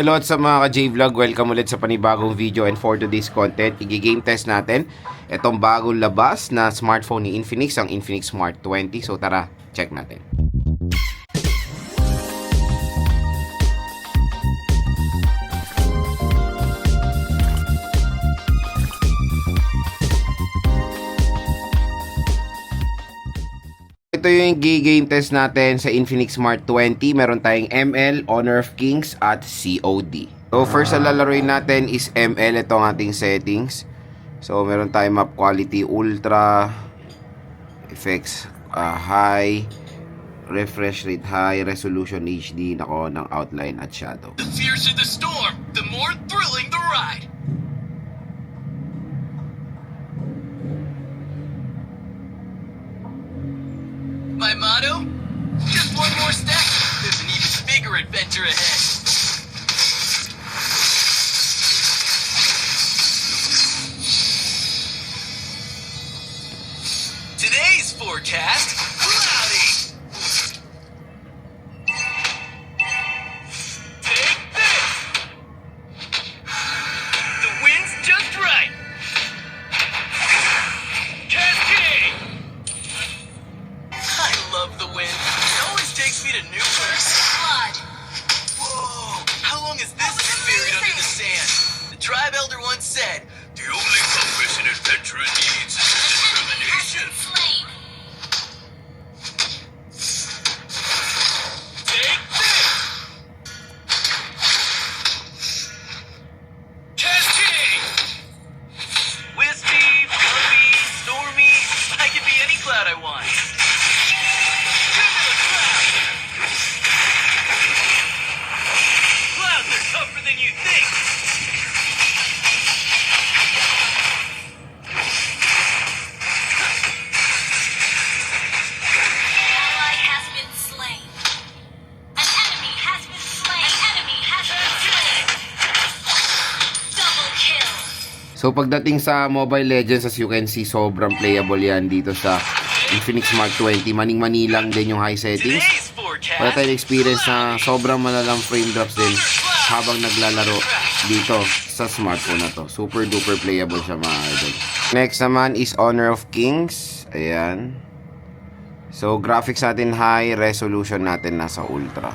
Hello at sa mga ka-J-Vlog, welcome ulit sa panibagong video, and for today's content, i-game test natin itong bagong labas na smartphone ni Infinix, ang Infinix Smart 20. So tara, check natin. Ito yung game test natin sa Infinix Smart 20. Meron tayong ML, Honor of Kings, at COD. So first na lalaroin natin is ML. Ito ang ating settings. So meron tayong map quality, ultra, effects high, refresh rate high, resolution HD, nako ng outline at shadow. The fiercer the storm, the more thrilling the ride. My motto? Just one more step. There's an even bigger adventure ahead. Today's forecast, cloudy. Take this. The wind's just right. Cascade. I love the wind. It always takes me to new places. Blood. Whoa! How long has this been buried under the sand? The tribe elder once said, "The only compass an adventurer needs is determination." Slain. Take this! Cascade! Wispy, fluffy, stormy, I can be any cloud I want. Cumulus cloud! Clouds are tougher than you think! Ally has been slain. An enemy has been slain. An enemy has been slain. Double kill. So pagdating sa Mobile Legends, as you can see, sobrang playable yan dito sa Infinix Smart 20. Maning-manilang din yung high settings. Today's forecast, Wala tayong experience na sobrang malalang frame drops din habang naglalaro dito sa smartphone na to. Super duper playable siya, mga idol. Next naman is Honor of Kings. Ayan. So graphics natin high, resolution natin nasa ultra.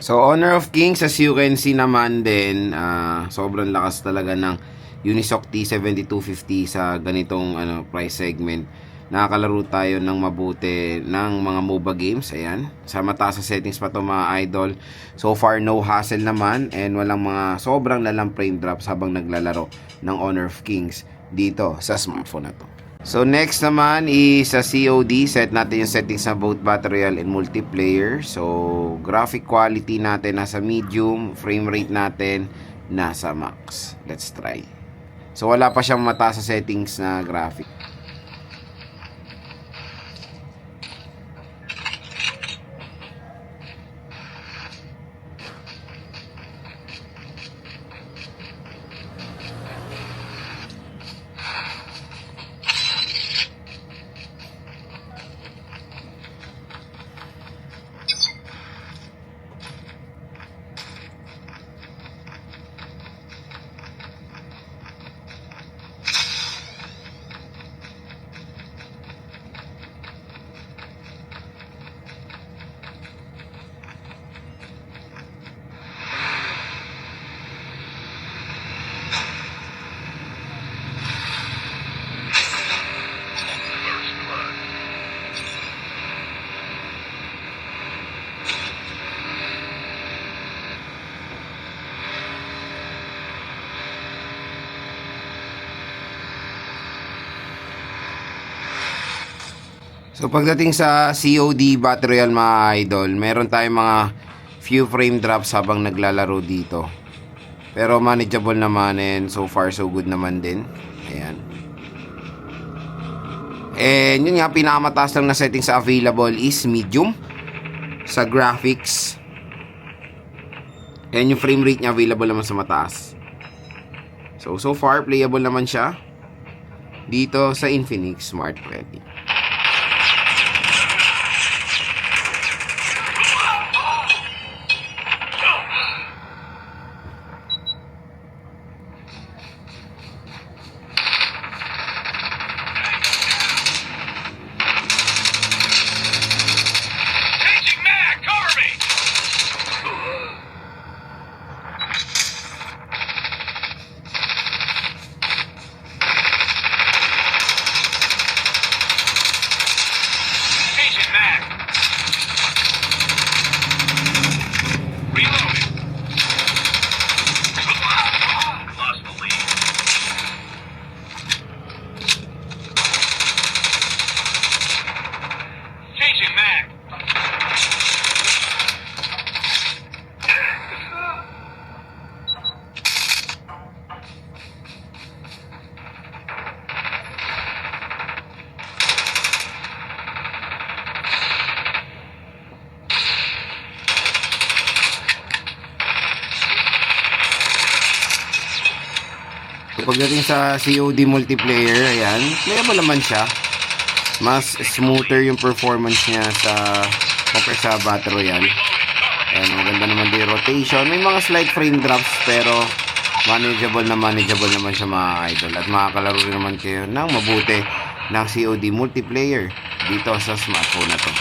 So Honor of Kings, as you can see naman din, sobrang lakas talaga ng Unisoc T7250 sa ganitong price segment. Nakakalaro tayo ng mabuti ng mga MOBA games. Ayan, sa mataas sa settings pa to, mga idol. So far no hassle naman, and walang mga sobrang lalang frame drops habang naglalaro ng Honor of Kings dito sa smartphone na to. So next naman is sa COD. Set natin yung settings na both Battle Royale and multiplayer. So graphic quality natin nasa medium, frame rate natin nasa max. Let's try. So wala pa siyang mataas sa settings na graphic. So pagdating sa COD Battle Royale mga idol, meron tayong mga few frame drops habang naglalaro dito. Pero manageable naman and so far so good naman din. Ayan. And yun nga, pinakamataas lang na setting sa available is medium sa graphics. And yung frame rate niya available naman sa mataas. So far playable naman siya dito sa Infinix Smart 20. Changing mag! Cover me! Changing mag! Reloading! Lost the lead. Changing mag! So pagdating sa COD multiplayer, ayan, playable naman siya. Mas smoother yung performance niya sa compare sa Battle Royale. Ayan, maganda naman din yung rotation. May mga slight frame drops pero manageable naman siya mga idol. At makakalaro rin naman kayo ng mabuti ng COD multiplayer dito sa smartphone na to.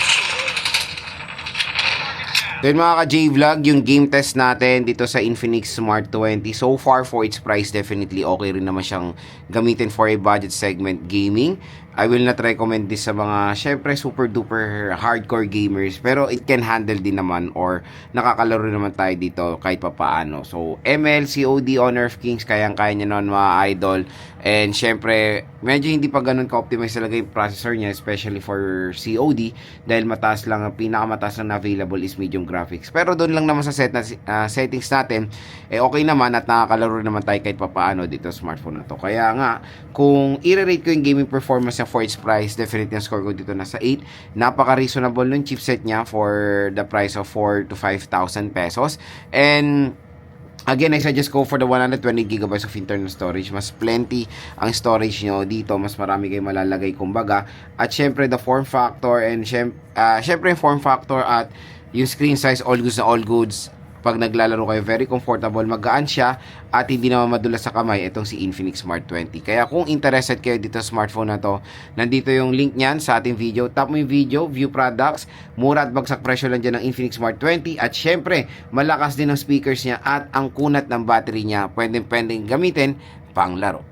Then mga ka-J-Vlog, yung game test natin dito sa Infinix Smart 20. So far for its price, definitely okay rin naman siyang gamitin for a budget segment gaming. I will not recommend this sa mga, syempre, super duper hardcore gamers. Pero it can handle din naman or nakakalaro naman tayo dito kahit papaano. So ML, COD, Honor of Kings, kayang-kaya niya naman mga idol. And syempre, medyo hindi pa ganun ka-optimize talaga yung processor niya, especially for COD. Dahil mataas lang, ang pinakamataas na available is medium graphics. Pero doon lang naman sa settings natin, okay naman at nakakalaro naman tayo kahit papaano dito sa smartphone na to. Kaya nga, kung i-rate ko yung gaming performance niya for its price, definitely ang score ko dito nasa 8. Napaka-reasonable ng chipset niya for the price of 4,000 to 5,000 pesos. And again, I suggest go for the 120GB of internal storage. Mas plenty ang storage nyo dito. Mas marami kayo malalagay kumbaga. At syempre, the form factor and syempre yung form factor at yung screen size, all goods na all goods. Pag naglalaro kayo, very comfortable, magaan siya at hindi naman madulas sa kamay itong si Infinix Smart 20. Kaya kung interested kayo dito sa smartphone na to, nandito yung link niyan sa ating video. Tap mo yung video, view products, mura at bagsak presyo lang dyan ng Infinix Smart 20. At syempre, malakas din ang speakers niya at ang kunat ng battery niya, pwedeng gamitin pang laro.